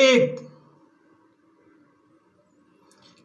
1،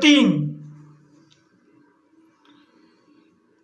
3،